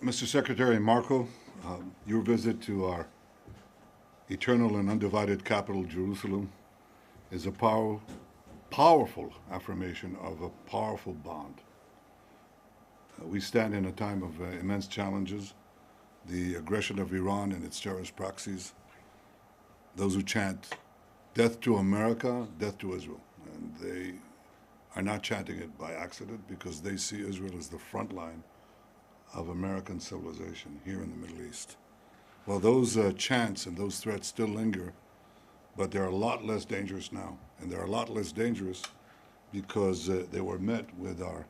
Mr. Secretary Marco, your visit to our eternal and undivided capital, Jerusalem, is a powerful affirmation of a powerful bond. We stand in a time of immense challenges, the aggression of Iran and its terrorist proxies, those who chant death to America, death to Israel. And they are not chanting it by accident because they see Israel as the front line of American civilization here in the Middle East. Well, those chants and those threats still linger, but they're a lot less dangerous now. And they're a lot less dangerous because they were met with our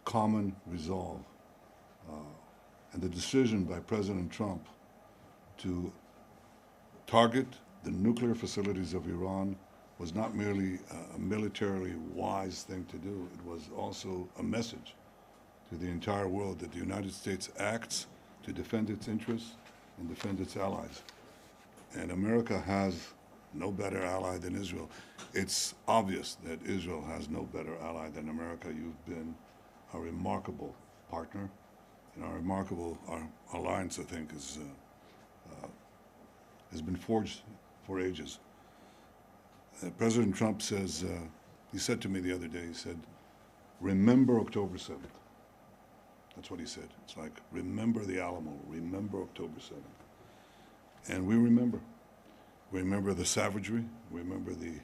common resolve. And the decision by President Trump to target the nuclear facilities of Iran was not merely a militarily wise thing to do, it was also a message to the entire world that the United States acts to defend its interests and defend its allies. And America has no better ally than Israel. It's obvious that Israel has no better ally than America. You've been a remarkable partner, and our alliance, I think, has been forged for ages. President Trump says, he said to me the other day, he said, remember October 7th. That's what he said. It's like, remember the Alamo, remember October 7th. And we remember. We remember the savagery, we remember the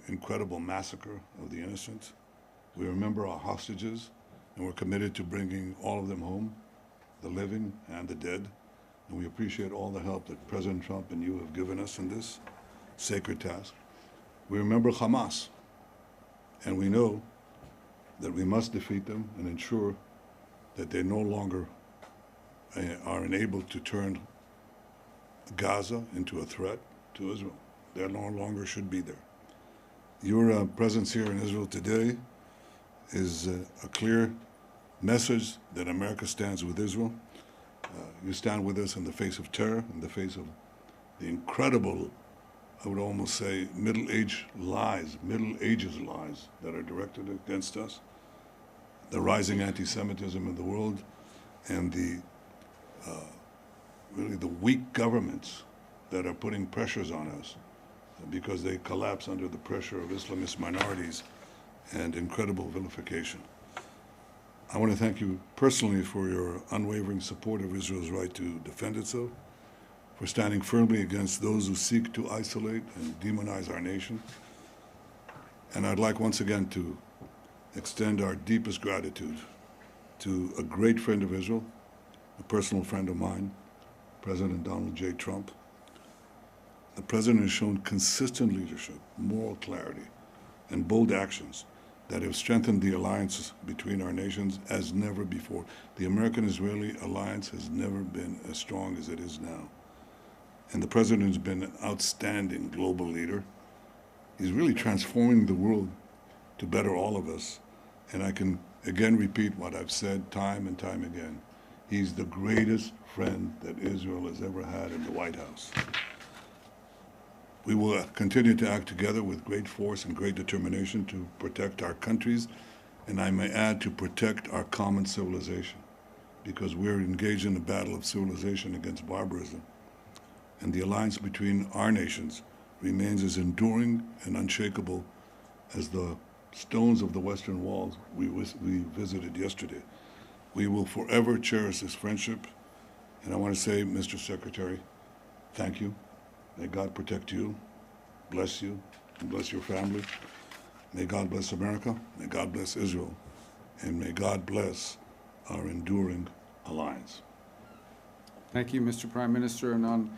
incredible massacre of the innocent. We remember our hostages, and we're committed to bringing all of them home, the living and the dead. And we appreciate all the help that President Trump and you have given us in this sacred task. We remember Hamas, and we know that we must defeat them and ensure that they no longer are enabled to turn Gaza into a threat to Israel. They no longer should be there. Your presence here in Israel today is a clear message that America stands with Israel. You stand with us in the face of terror, in the face of the incredible, I would almost say, Middle Ages lies that are directed against us, the rising anti-Semitism in the world, and really the weak governments that are putting pressures on us because they collapse under the pressure of Islamist minorities and incredible vilification. I want to thank you personally for your unwavering support of Israel's right to defend itself, for standing firmly against those who seek to isolate and demonize our nation. And I'd like once again to extend our deepest gratitude to a great friend of Israel, a personal friend of mine, President Donald J. Trump. The President has shown consistent leadership, moral clarity, and bold actions that have strengthened the alliances between our nations as never before. The American-Israeli alliance has never been as strong as it is now. And the President has been an outstanding global leader. He's really transforming the world to better all of us. And I can again repeat what I've said time and time again. He's the greatest friend that Israel has ever had in the White House. We will continue to act together with great force and great determination to protect our countries, and I may add, to protect our common civilization, because we're engaged in a battle of civilization against barbarism. And the alliance between our nations remains as enduring and unshakable as the stones of the Western Walls we visited yesterday. We will forever cherish this friendship, and I want to say, Mr. Secretary, thank you. May God protect you, bless you, and bless your family. May God bless America, may God bless Israel, and may God bless our enduring alliance. Thank you, Mr. Prime Minister. And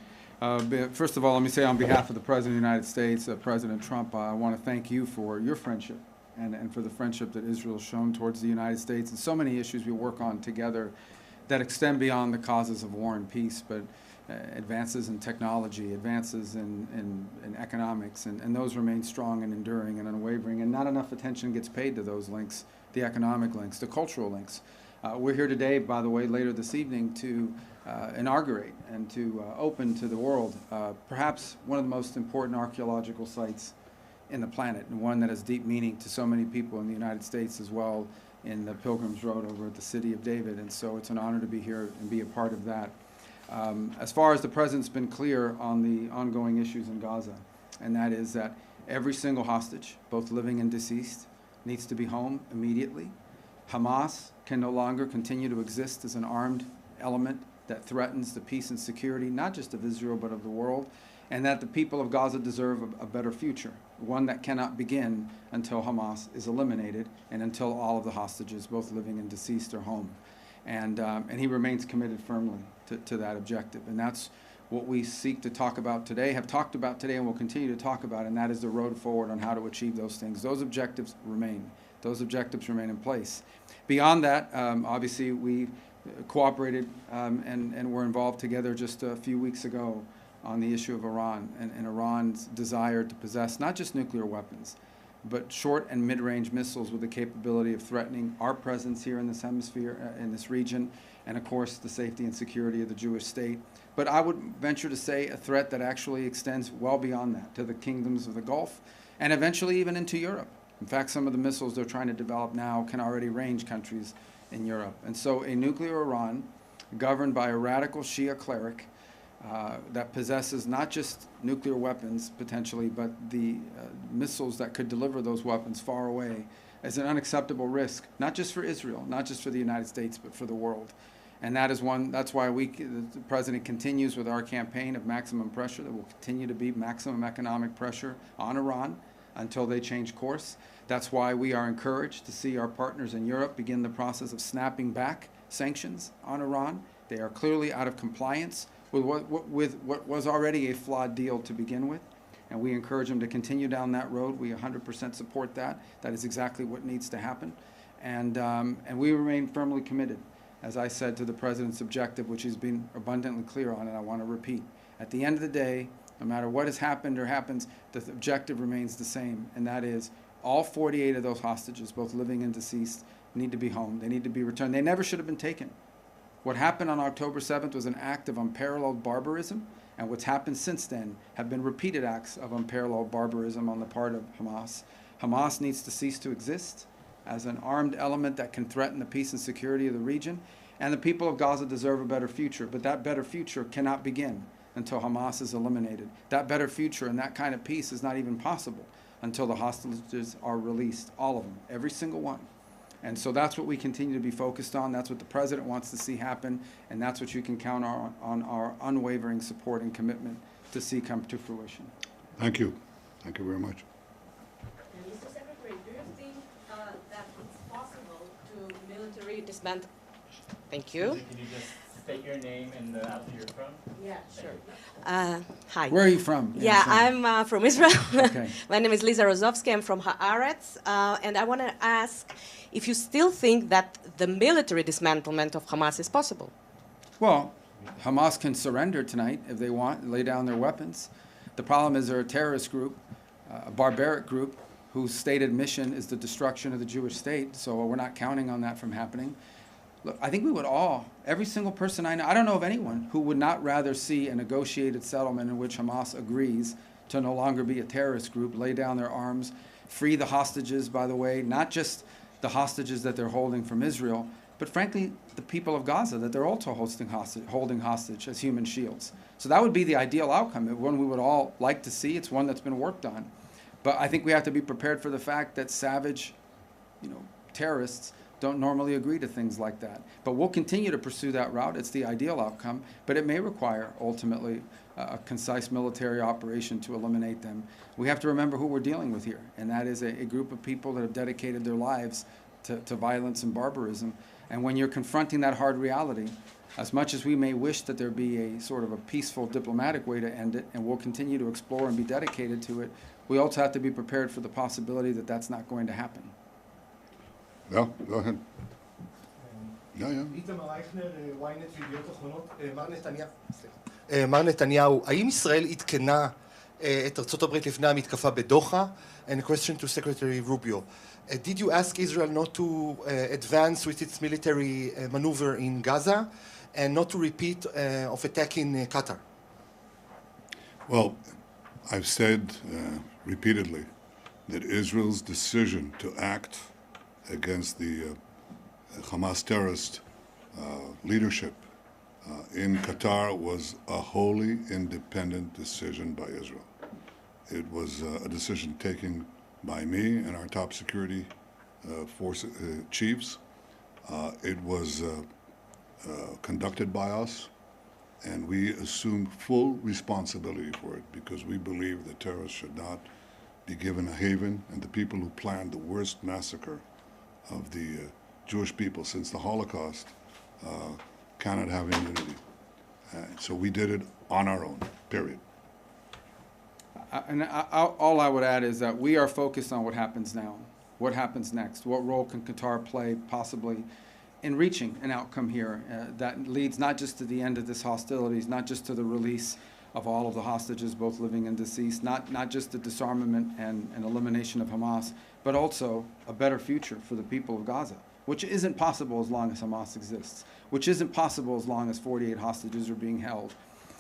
first of all, let me say on behalf of the President of the United States, President Trump, I want to thank you for your friendship and for the friendship that Israel has shown towards the United States, and so many issues we work on together that extend beyond the causes of war and peace, but advances in technology, advances in economics, and those remain strong and enduring and unwavering, and not enough attention gets paid to those links, the economic links, the cultural links. We're here today, by the way, later this evening to inaugurate and to open to the world perhaps one of the most important archaeological sites in the planet, and one that has deep meaning to so many people in the United States as well in the Pilgrim's Road over at the City of David. And so it's an honor to be here and be a part of that. As far as the President's been clear on the ongoing issues in Gaza, and that is that every single hostage, both living and deceased, needs to be home immediately. Hamas can no longer continue to exist as an armed element that threatens the peace and security, not just of Israel, but of the world, and that the people of Gaza deserve a better future, one that cannot begin until Hamas is eliminated and until all of the hostages, both living and deceased, are home. And he remains committed firmly to that objective. And that's what we seek to talk about today, have talked about today, and will continue to talk about, and that is the road forward on how to achieve those things. Those objectives remain. Those objectives remain in place. Beyond that, obviously, we cooperated and were involved together just a few weeks ago on the issue of Iran and Iran's desire to possess not just nuclear weapons, but short and mid-range missiles with the capability of threatening our presence here in this hemisphere, in this region, and of course the safety and security of the Jewish state. But I would venture to say a threat that actually extends well beyond that to the kingdoms of the Gulf and eventually even into Europe. In fact, some of the missiles they're trying to develop now can already range countries in Europe. And so a nuclear Iran governed by a radical Shia cleric that possesses not just nuclear weapons potentially, but the missiles that could deliver those weapons far away is an unacceptable risk, not just for Israel, not just for the United States, but for the world. And that is that's why the President continues with our campaign of maximum pressure. There will continue to be maximum economic pressure on Iran until they change course. That's why we are encouraged to see our partners in Europe begin the process of snapping back sanctions on Iran. They are clearly out of compliance with what was already a flawed deal to begin with, and we encourage them to continue down that road. We 100% support that. That is exactly what needs to happen, and we remain firmly committed, as I said, to the President's objective, which he's been abundantly clear on, and I want to repeat. At the end of the day, no matter what has happened or happens, the objective remains the same, and that is all 48 of those hostages, both living and deceased, need to be home. They need to be returned. They never should have been taken. What happened on October 7th was an act of unparalleled barbarism, and what's happened since then have been repeated acts of unparalleled barbarism on the part of Hamas. Hamas needs to cease to exist as an armed element that can threaten the peace and security of the region, and the people of Gaza deserve a better future, but that better future cannot begin until Hamas is eliminated. That better future and that kind of peace is not even possible until the hostages are released, all of them, every single one. And so that's what we continue to be focused on. That's what the President wants to see happen, and that's what you can count on our unwavering support and commitment to see come to fruition. Thank you. Thank you very much. Mr. Secretary, do you think that it's possible to military dismantle? Thank you. Can you just state your name and the outfit you're from? Yeah, sure. Hi. Where are you from? Yeah, I'm from Israel. Okay. My name is Liza Rozovsky. I'm from Haaretz. And I want to ask if you still think that the military dismantlement of Hamas is possible. Well, Hamas can surrender tonight if they want, lay down their weapons. The problem is they're a terrorist group, a barbaric group, whose stated mission is the destruction of the Jewish state, so we're not counting on that from happening. Look, I think we would all, every single person I know, I don't know of anyone who would not rather see a negotiated settlement in which Hamas agrees to no longer be a terrorist group, lay down their arms, free the hostages, by the way, not just the hostages that they're holding from Israel, but frankly, the people of Gaza that they're also holding hostage as human shields. So that would be the ideal outcome, one we would all like to see. It's one that's been worked on. But I think we have to be prepared for the fact that savage, terrorists don't normally agree to things like that. But we'll continue to pursue that route. It's the ideal outcome, but it may require ultimately a concise military operation to eliminate them. We have to remember who we're dealing with here, and that is a group of people that have dedicated their lives to violence and barbarism. And when you're confronting that hard reality, as much as we may wish that there be a sort of a peaceful diplomatic way to end it, and we'll continue to explore and be dedicated to it, we also have to be prepared for the possibility that that's not going to happen. Yeah, go ahead. Yeah. איתמר אייכנר, ynet וידיעות אחרונות. מר נתניהו, האם ישראל עדכנה את ארצות הברית לפני המתקפה בדוחה? And a question to Secretary Rubio. Did you ask Israel not to advance with its military maneuver in Gaza and not to repeat of attack in Qatar? Well, I've said repeatedly that Israel's decision to act against the Hamas terrorist leadership in Qatar was a wholly independent decision by Israel. It was a decision taken by me and our top security force chiefs. It was conducted by us, and we assume full responsibility for it because we believe that terrorists should not be given a haven, and the people who planned the worst massacre of the Jewish people since the Holocaust cannot have immunity. So we did it on our own, period. All I would add is that we are focused on what happens now, what happens next, what role can Qatar play possibly in reaching an outcome here that leads not just to the end of this hostilities, not just to the release of all of the hostages, both living and deceased, not just the disarmament and elimination of Hamas, but also a better future for the people of Gaza, which isn't possible as long as Hamas exists, which isn't possible as long as 48 hostages are being held.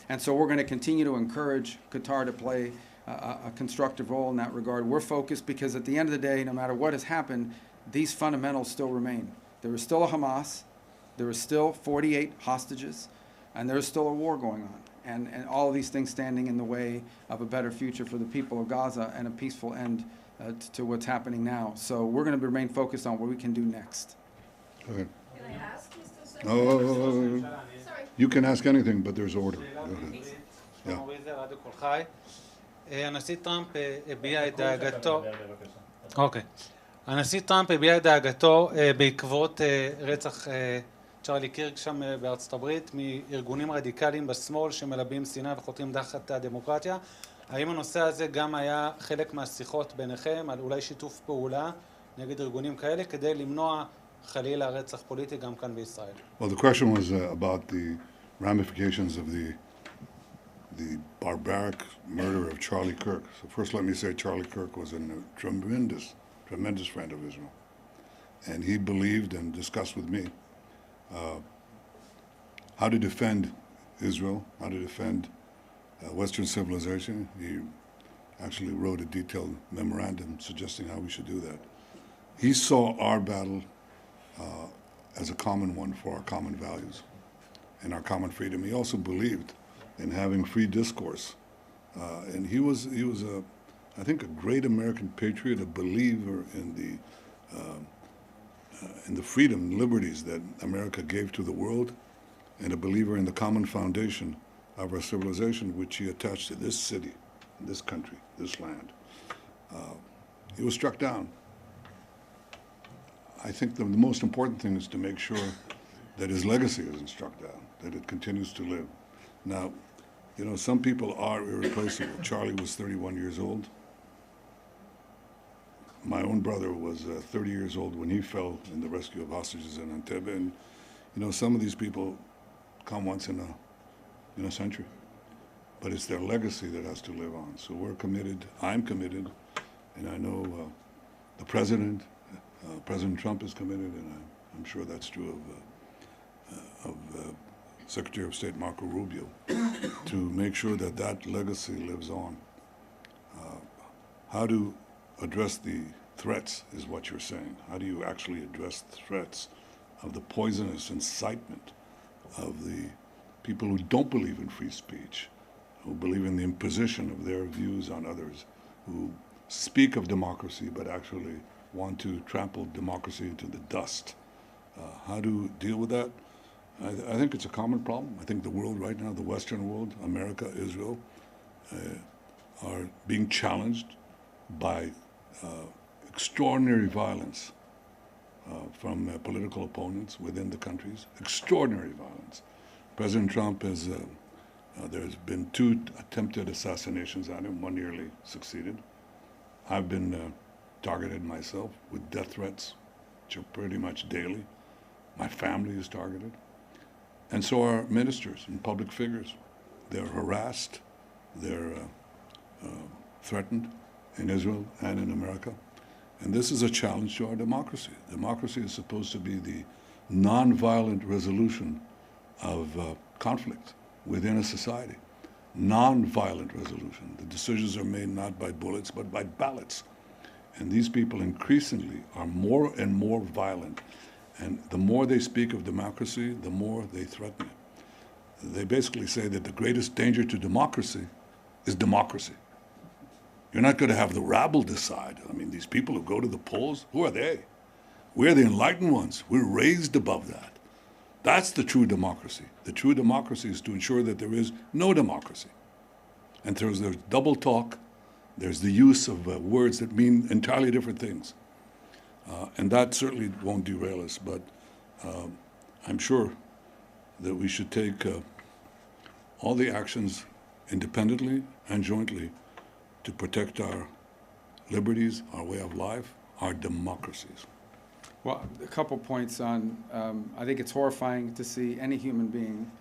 And so we're going to continue to encourage Qatar to play a constructive role in that regard. We're focused because at the end of the day, no matter what has happened, these fundamentals still remain. There is still a Hamas, there is still 48 hostages, and there is still a war going on. And all of these things standing in the way of a better future for the people of Gaza and a peaceful end to what's happening now. So we're going to remain focused on what we can do next. Go ahead. Can I ask, Mr. Secretary? Sorry. You can ask anything, but there's order. Go ahead. הנשיא טראמפ הביע את דאגתו, הנשיא טראמפ הביע את דאגתו בעקבות רצח צ'רלי קירק שם בארצות הברית מארגונים רדיקליים בשמאל שמלבים שנאה וחותרים תחת הדמוקרטיה. האם הנושא הזה גם היה חלק מהשיחות ביניכם על אולי שיתוף פעולה נגד ארגונים כאלה כדי למנוע חלילה רצח פוליטי גם כאן בישראל? Well, the question was about the ramifications of the barbaric murder of Charlie Kirk. So first let me say Charlie Kirk was a tremendous friend of Israel. And he believed and discussed with me how to defend Israel, how to defend Western civilization. He actually wrote a detailed memorandum suggesting how we should do that. He saw our battle as a common one for our common values and our common freedom. He also believed in having free discourse. And he was I think, a great American patriot, a believer in the freedom and liberties that America gave to the world, and a believer in the common foundation of our civilization, which he attached to this city, this country, this land. He was struck down. I think the most important thing is to make sure that his legacy isn't struck down, that it continues to live. Now, you know, some people are irreplaceable. Charlie was 31 years old. My own brother was 30 years old when he fell in the rescue of hostages in Entebbe. And, you know, some of these people come once in a century. But it's their legacy that has to live on. So we're committed, I'm committed, and I know the President Trump is committed, and I'm sure that's true of Secretary of State Marco Rubio, to make sure that that legacy lives on. How to address the threats is what you're saying. How do you actually address the threats of the poisonous incitement of the people who don't believe in free speech, who believe in the imposition of their views on others, who speak of democracy but actually want to trample democracy into the dust? How to deal with that? I think it's a common problem. I think the world right now, the Western world, America, Israel, are being challenged by extraordinary violence from political opponents within the countries. Extraordinary violence. President Trump has, there's been 2 attempted assassinations on him. One nearly succeeded. I've been targeted myself with death threats, which are pretty much daily. My family is targeted. And so are ministers and public figures. They're harassed, they're threatened in Israel and in America. And this is a challenge to our democracy. Democracy is supposed to be the nonviolent resolution of conflict within a society. Nonviolent resolution. The decisions are made not by bullets, but by ballots. And these people increasingly are more and more violent. And the more they speak of democracy, the more they threaten it. They basically say that the greatest danger to democracy is democracy. You're not going to have the rabble decide. I mean, these people who go to the polls, who are they? We're the enlightened ones. We're raised above that. That's the true democracy. The true democracy is to ensure that there is no democracy. And there's double talk. There's the use of words that mean entirely different things. And that certainly won't derail us, but I'm sure that we should take all the actions independently and jointly to protect our liberties, our way of life, our democracies. Well, a couple points on, I think it's horrifying to see any human being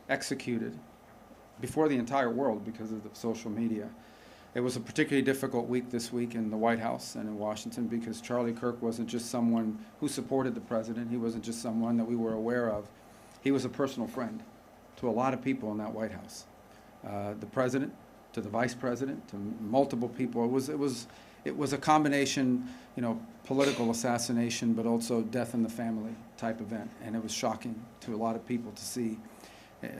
executed before the entire world because of the social media. It was a particularly difficult week this week in the White House and in Washington because Charlie Kirk wasn't just someone who supported the president. He wasn't just someone that we were aware of. He was a personal friend to a lot of people in that White House. The president, to the vice president, to multiple people. It was a combination, political assassination, but also death in the family type event. And it was shocking to a lot of people to see.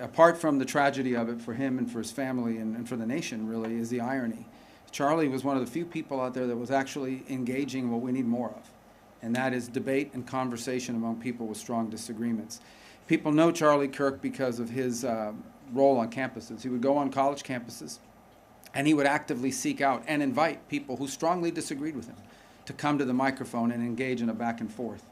Apart from the tragedy of it for him and for his family and for the nation, really, is the irony. Charlie was one of the few people out there that was actually engaging what we need more of, and that is debate and conversation among people with strong disagreements. People know Charlie Kirk because of his role on campuses. He would go on college campuses, and he would actively seek out and invite people who strongly disagreed with him to come to the microphone and engage in a back and forth.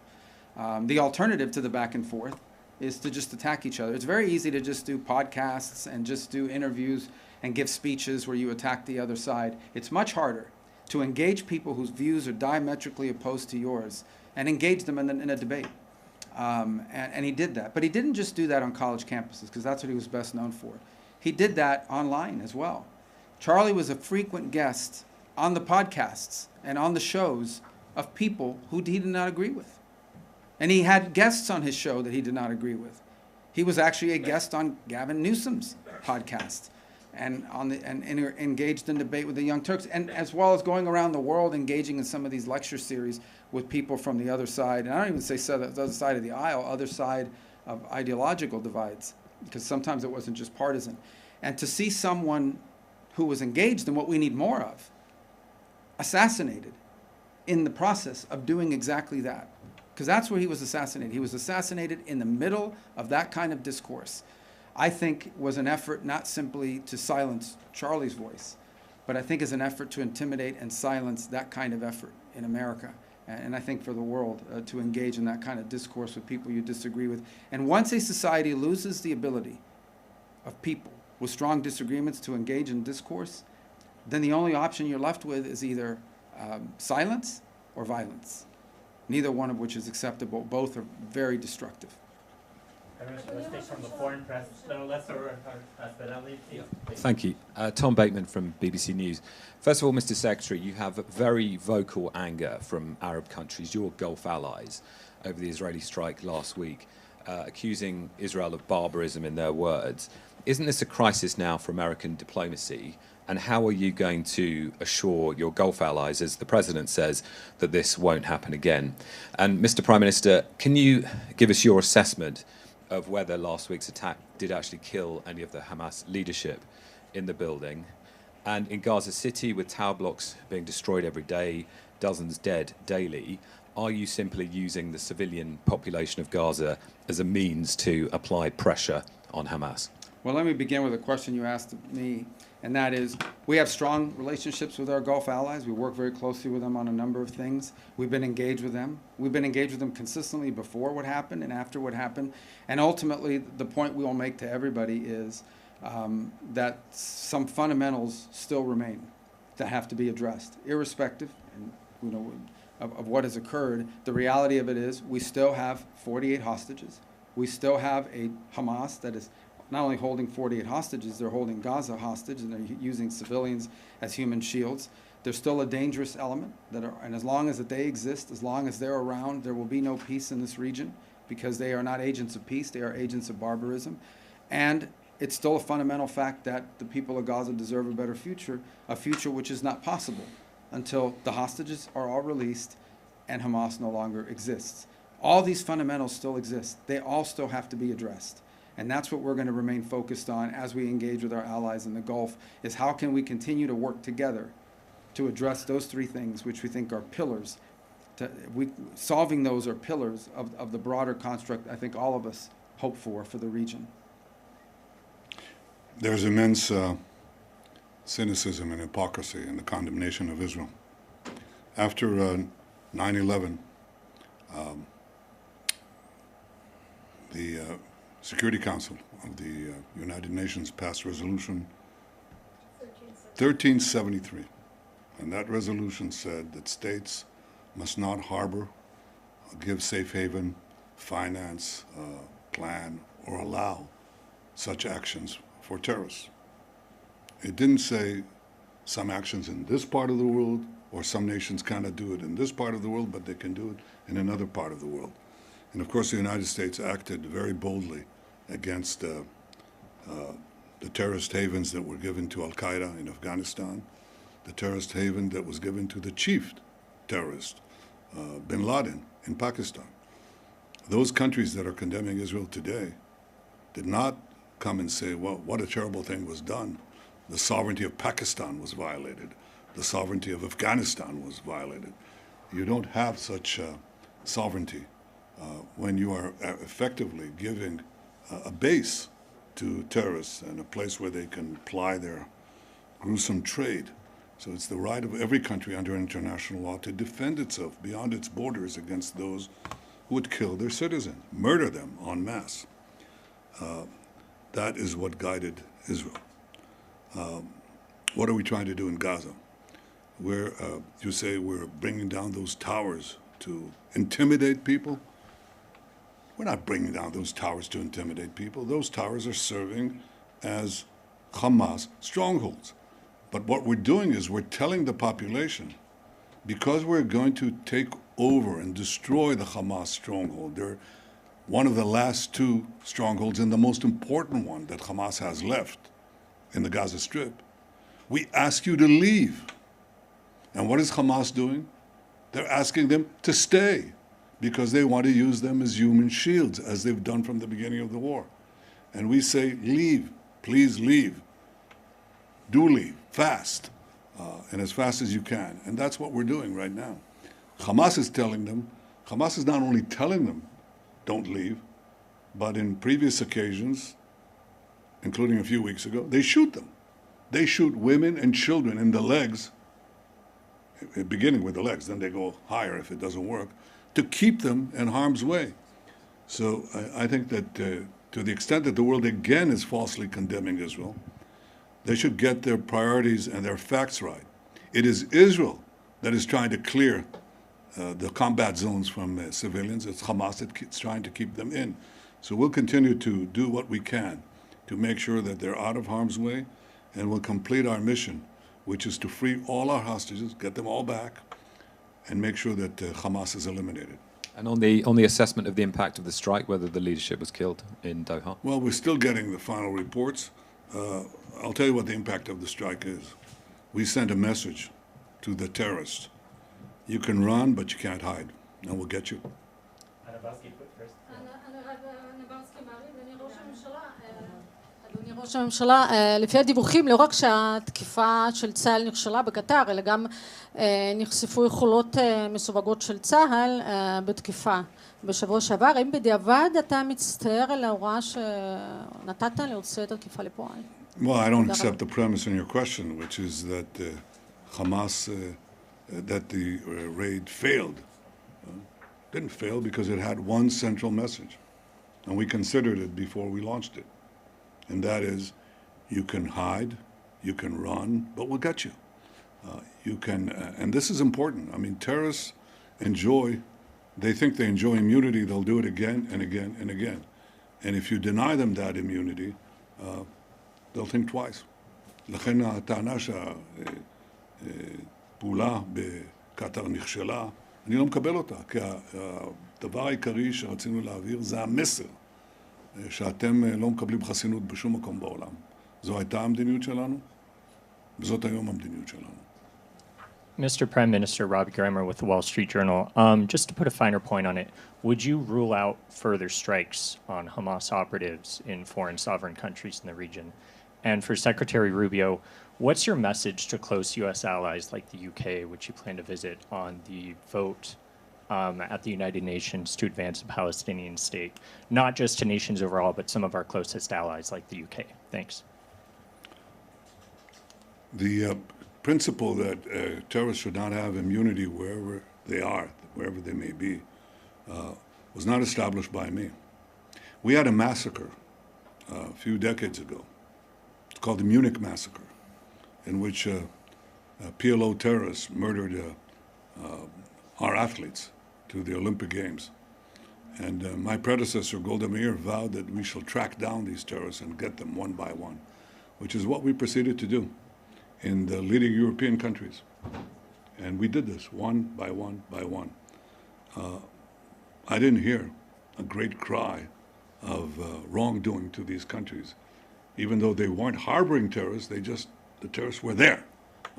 The alternative to the back and forth is to just attack each other. It's very easy to just do podcasts and just do interviews and give speeches where you attack the other side. It's much harder to engage people whose views are diametrically opposed to yours and engage them in a debate. And he did that. But he didn't just do that on college campuses, because that's what he was best known for. He did that online as well. Charlie was a frequent guest on the podcasts and on the shows of people who he did not agree with. And he had guests on his show that he did not agree with. He was actually a guest on Gavin Newsom's podcast and engaged in debate with the Young Turks, and as well as going around the world engaging in some of these lecture series with people from the other side. And I don't even say the other side of the aisle, other side of ideological divides, because sometimes it wasn't just partisan. And to see someone who was engaged in what we need more of assassinated in the process of doing exactly that. Because that's where he was assassinated. He was assassinated in the middle of that kind of discourse. I think was an effort not simply to silence Charlie's voice, but I think is an effort to intimidate and silence that kind of effort in America. And I think for the world to engage in that kind of discourse with people you disagree with. And once a society loses the ability of people with strong disagreements to engage in discourse, then the only option you're left with is either silence or violence, neither one of which is acceptable. Both are very destructive. Let's take from the foreign press. So let's Thank you. Tom Bateman from BBC News. First of all, Mr. Secretary, you have very vocal anger from Arab countries, your Gulf allies, over the Israeli strike last week, accusing Israel of barbarism in their words. Isn't this a crisis now for American diplomacy? And how are you going to assure your Gulf allies, as the President says, that this won't happen again? And Mr. Prime Minister, can you give us your assessment of whether last week's attack did actually kill any of the Hamas leadership in the building? And in Gaza City, with tower blocks being destroyed every day, dozens dead daily, are you simply using the civilian population of Gaza as a means to apply pressure on Hamas? Well, let me begin with a question you asked me, and that is, we have strong relationships with our Gulf allies. We work very closely with them on a number of things. We've been engaged with them. We've been engaged with them consistently before what happened and after what happened. And ultimately, the point we will make to everybody is that some fundamentals still remain that have to be addressed, irrespective of what has occurred. The reality of it is we still have 48 hostages. We still have a Hamas that is not only holding 48 hostages, they're holding Gaza hostage, and they're using civilians as human shields. There's still a dangerous element, and as long as they exist, as long as they're around, there will be no peace in this region, because they are not agents of peace, they are agents of barbarism. And it's still a fundamental fact that the people of Gaza deserve a better future, a future which is not possible until the hostages are all released and Hamas no longer exists. all these fundamentals still exist. They all still have to be addressed. And that's what we're going to remain focused on as we engage with our allies in the Gulf, is how can we continue to work together to address those three things, which we think are pillars. Solving those are pillars of the broader construct I think all of us hope for the region. There's immense cynicism and hypocrisy in the condemnation of Israel. After 9/11, the Security Council of the United Nations passed Resolution 1373. And that resolution said that states must not harbor, give safe haven, finance, plan, or allow such actions for terrorists. It didn't say some actions in this part of the world, or some nations cannot do it in this part of the world, but they can do it in another part of the world. And of course, the United States acted very boldly against the terrorist havens that were given to Al-Qaeda in Afghanistan, the terrorist haven that was given to the chief terrorist, bin Laden, in Pakistan. Those countries that are condemning Israel today did not come and say, well, what a terrible thing was done. The sovereignty of Pakistan was violated. The sovereignty of Afghanistan was violated. You don't have such sovereignty when you are effectively giving a base to terrorists and a place where they can ply their gruesome trade. So it's the right of every country under international law to defend itself beyond its borders against those who would kill their citizens, murder them en masse. That is what guided Israel. What are we trying to do in Gaza? You say we're bringing down those towers to intimidate people? We're not bringing down those towers to intimidate people. Those towers are serving as Hamas strongholds. But what we're doing is we're telling the population, because we're going to take over and destroy the Hamas stronghold, they're one of the last two strongholds and the most important one that Hamas has left in the Gaza Strip. We ask you to leave. And what is Hamas doing? They're asking them to stay because they want to use them as human shields, as they've done from the beginning of the war. And we say, leave, please leave. Do leave, fast, and as fast as you can. And that's what we're doing right now. Hamas is telling them, Hamas is not only telling them, don't leave, but in previous occasions, including a few weeks ago, they shoot them. They shoot women and children in the legs, beginning with the legs, then they go higher if it doesn't work, to keep them in harm's way. So I think that to the extent that the world again is falsely condemning Israel, they should get their priorities and their facts right. It is Israel that is trying to clear the combat zones from civilians. It's Hamas that's trying to keep them in. So we'll continue to do what we can to make sure that they're out of harm's way, and we'll complete our mission, which is to free all our hostages, get them all back, and make sure that Hamas is eliminated. And on the assessment of the impact of the strike, whether the leadership was killed in Doha? Well, we're still getting the final reports. I'll tell you what the impact of the strike is. We sent a message to the terrorists. You can run, but you can't hide, and we'll get you. Anabowski put first. אדוני ראש הממשלה, לפי הדיווחים, לא רק שהתקיפה של צה"ל נכשלה בקטר, אלא גם נחשפו יכולות מסווגות של צה"ל בתקיפה בשבוע שעבר. האם בדיעבד אתה מצטער על ההוראה שנתת להוציא את התקיפה לפועל? Well, I don't accept the premise in your question, which is that Hamas, that the raid failed. Didn't fail because it had one central message, and we considered it before we launched it. And that is, you can hide, you can run, but we'll get you. You can, and this is important. I mean, terrorists they think they enjoy immunity, they'll do it again and again and again. And if you deny them that immunity, they'll think twice. לכן הטענה שהפעולה בקטר נכשלה, אני לא מקבל אותה, כי הדבר העיקרי שרצינו להעביר זה המסר. שאתם לא מקבלים חסינות בשום מקום בעולם. זו הייתה המדיניות שלנו, וזאת היום המדיניות שלנו. Mr. Prime Minister, Robbie Grammer with the Wall Street Journal. Just to put a finer point on it, would you rule out further strikes on Hamas operatives in foreign sovereign countries in the region? And for Secretary Rubio, what's your message to close U.S. allies like the UK, which you plan to visit, on the vote at the United Nations to advance a Palestinian state, not just to nations overall, but some of our closest allies like the UK? Thanks. The principle that terrorists should not have immunity wherever they are, wherever they may be, was not established by me. We had a massacre a few decades ago. It's called the Munich Massacre, in which PLO terrorists murdered our athletes to the Olympic Games. And my predecessor, Golda Meir, vowed that we shall track down these terrorists and get them one by one, which is what we proceeded to do in the leading European countries. And we did this one by one by one. I didn't hear a great cry of wrongdoing to these countries. Even though they weren't harboring terrorists, the terrorists were there.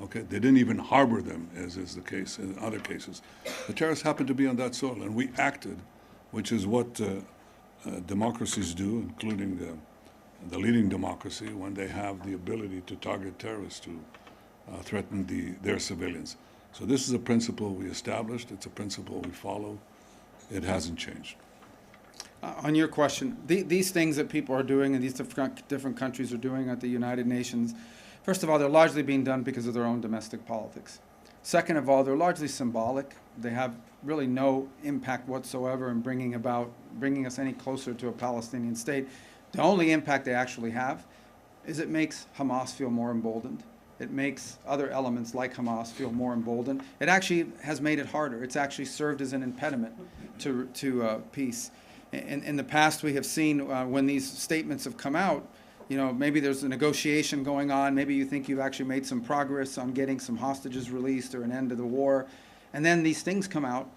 Okay, they didn't even harbor them, as is the case in other cases. The terrorists happened to be on that soil, and we acted, which is what democracies do, including the leading democracy, when they have the ability to target terrorists to threaten their civilians. So this is a principle we established. It's a principle we follow. It hasn't changed. On your question, these things that people are doing and these different countries are doing at the United Nations, first of all, they're largely being done because of their own domestic politics. Second of all, they're largely symbolic. They have really no impact whatsoever in bringing us any closer to a Palestinian state. The only impact they actually have is it makes Hamas feel more emboldened. It makes other elements like Hamas feel more emboldened. It actually has made it harder. It's actually served as an impediment to peace. In the past, we have seen when these statements have come out, you know, maybe there's a negotiation going on. Maybe you think you've actually made some progress on getting some hostages released or an end to the war. And then these things come out,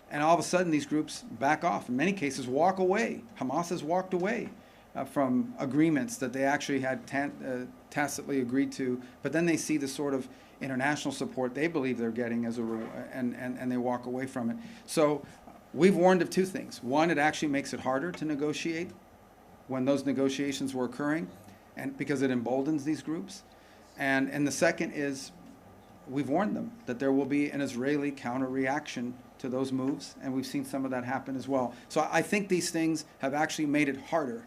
and all of a sudden these groups back off. In many cases, walk away. Hamas has walked away from agreements that they actually had tacitly agreed to. But then they see the sort of international support they believe they're getting as and they walk away from it. So we've warned of two things. One, it actually makes it harder to negotiate when those negotiations were occurring, and because it emboldens these groups. And the second is we've warned them that there will be an Israeli counter-reaction to those moves, and we've seen some of that happen as well. So I think these things have actually made it harder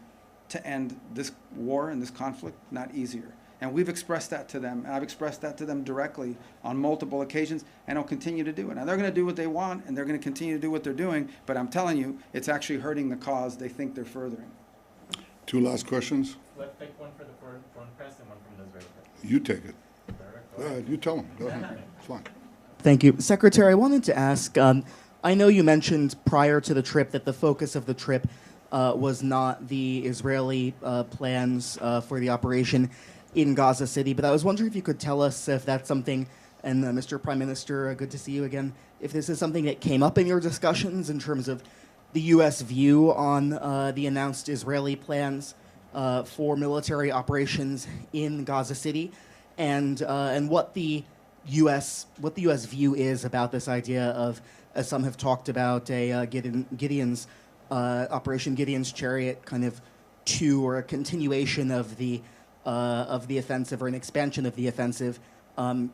to end this war and this conflict, not easier. And we've expressed that to them. And I've expressed that to them directly on multiple occasions, and I'll continue to do it. Now, they're going to do what they want, and they're going to continue to do what they're doing, but I'm telling you, it's actually hurting the cause they think they're furthering. Two last questions. Let's take one for the foreign press and one from the Israeli press. You take it. Go ahead. You tell them. Go ahead. It's fine. Thank you. Secretary, I wanted to ask, I know you mentioned prior to the trip that the focus of the trip was not the Israeli plans for the operation in Gaza City, but I was wondering if you could tell us if that's something, and Mr. Prime Minister, good to see you again, if this is something that came up in your discussions in terms of the U.S. view on the announced Israeli plans for military operations in Gaza City, and what the U.S. view is about this idea of, as some have talked about, a Gideon's Operation Gideon's Chariot kind of 2, or a continuation of the offensive, or an expansion of the offensive,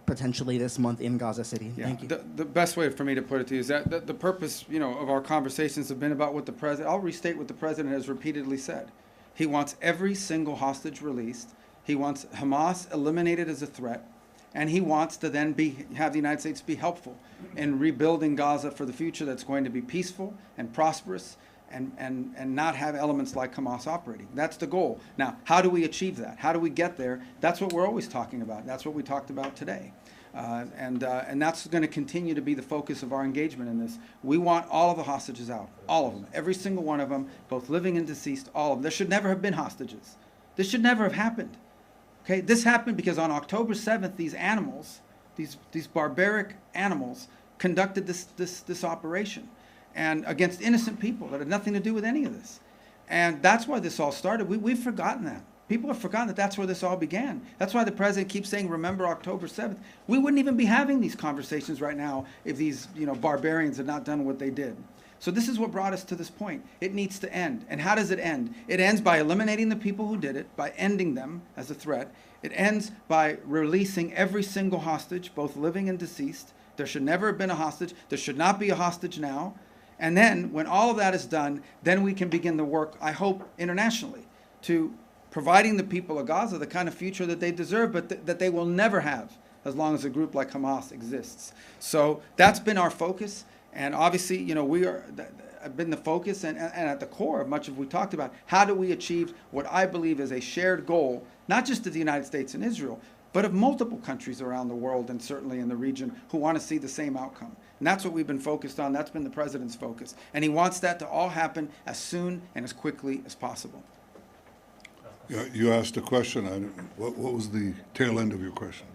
potentially this month in Gaza City. Yeah. Thank you. The best way for me to put it to you is that the purpose, of our conversations have been about what the president. I'll restate what the president has repeatedly said. He wants every single hostage released. He wants Hamas eliminated as a threat, and he wants to then have the United States be helpful in rebuilding Gaza for the future that's going to be peaceful and prosperous, and not have elements like Hamas operating. That's the goal. Now, how do we achieve that? How do we get there? That's what we're always talking about. That's what we talked about today. And that's going to continue to be the focus of our engagement in this. We want all of the hostages out, all of them, every single one of them, both living and deceased, all of them. There should never have been hostages. This should never have happened. Okay, this happened because on October 7th, these animals, these barbaric animals, conducted this operation, and against innocent people that had nothing to do with any of this. And that's why this all started. We've forgotten that, People have forgotten that that's where this all began. That's why the president keeps saying, remember October 7th. We wouldn't even be having these conversations right now if these barbarians had not done what they did. So this is what brought us to this point. It needs to end. And how does it end? It ends by eliminating the people who did it, by ending them as a threat. It ends by releasing every single hostage, both living and deceased. There should never have been a hostage. There should not be a hostage now. And then, when all of that is done, then we can begin the work, I hope, internationally, to providing the people of Gaza the kind of future that they deserve, but that they will never have as long as a group like Hamas exists. So that's been our focus, and obviously, we have been the focus and at the core of much of what we talked about. How do we achieve what I believe is a shared goal, not just of the United States and Israel, but of multiple countries around the world and certainly in the region who want to see the same outcome. And that's what we've been focused on. That's been the president's focus. And he wants that to all happen as soon and as quickly as possible. You asked a question. What was the tail end of your question?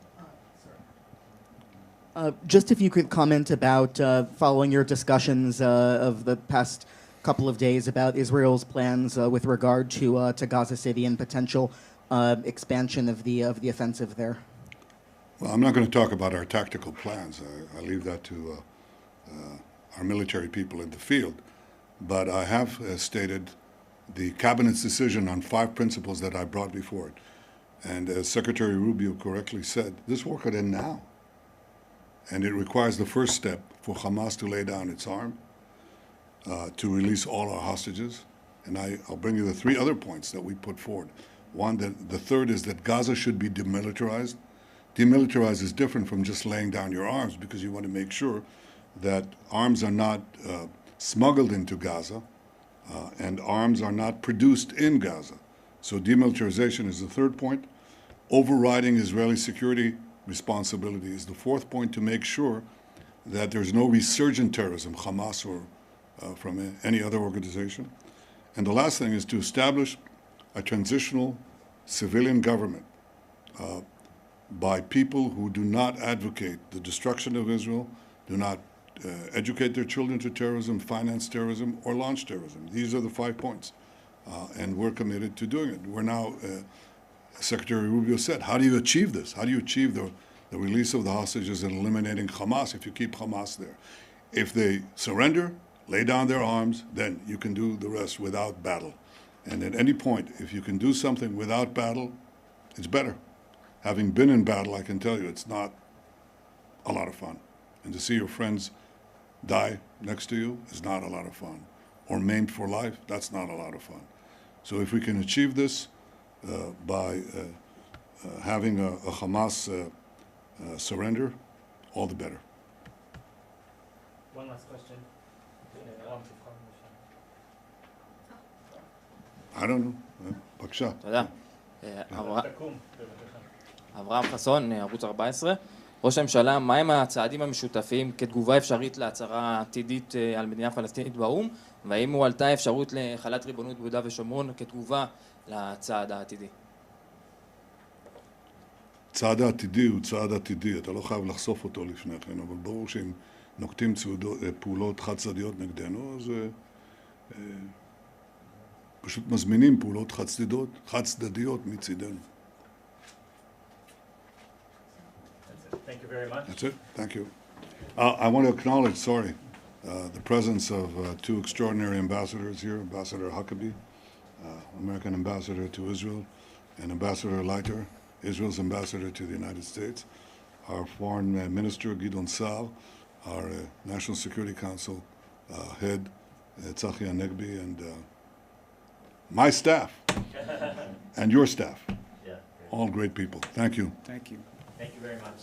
Just if you could comment about following your discussions of the past couple of days about Israel's plans with regard to Gaza City and potential expansion of the offensive there. Well, I'm not going to talk about our tactical plans. I leave that to our military people in the field. But I have stated the cabinet's decision on 5 principles that I brought before it. And as Secretary Rubio correctly said, this war could end now. And it requires the first step for Hamas to lay down its arm, to release all our hostages. And I'll bring you the 3 other points that we put forward. One, the third is that Gaza should be demilitarized. Demilitarized is different from just laying down your arms, because you want to make sure that arms are not smuggled into Gaza and arms are not produced in Gaza. So demilitarization is the third point. Overriding Israeli security responsibility is the fourth point, to make sure that there's no resurgent terrorism, Hamas or from any other organization. And the last thing is to establish a transitional civilian government by people who do not advocate the destruction of Israel, do not educate their children to terrorism, finance terrorism, or launch terrorism. These are the 5 points, and we're committed to doing it. We're now, Secretary Rubio said, how do you achieve this? How do you achieve the release of the hostages and eliminating Hamas if you keep Hamas there? If they surrender, lay down their arms, then you can do the rest without battle. And at any point, if you can do something without battle, it's better. Having been in battle, I can tell you it's not a lot of fun. And to see your friends die next to you is not a lot of fun. Or maimed for life, that's not a lot of fun. So if we can achieve this by having a Hamas surrender, all the better. One last question. I don't know. בבקשה. תודה. אברהם חסון, ערוץ 14. ראש הממשלה, מהם הצעדים המשותפים כתגובה אפשרית להצהרה עתידית על מדינה פלסטינית באו"ם, והאם הועלתה אפשרות לחלת ריבונות ביהודה ושומרון כתגובה לצעד העתידי? צעד העתידי הוא צעד עתידי, אתה לא חייב לחשוף אותו לפני כן, אבל ברור שאם נוקטים פעולות חד-צדדיות נגדנו, אז פשוט מזמינים פעולות חד-צדדיות מצידנו. Thank you very much. That's it. Thank you. I want to acknowledge, the presence of 2 extraordinary ambassadors here, Ambassador Huckabee, American ambassador to Israel, and Ambassador Leiter, Israel's ambassador to the United States, our foreign minister, Gideon Sa'ar, our National Security Council head, Tzachi Hanegbi, and my staff, and your staff. Yeah, all great people. Thank you. Thank you. Thank you very much.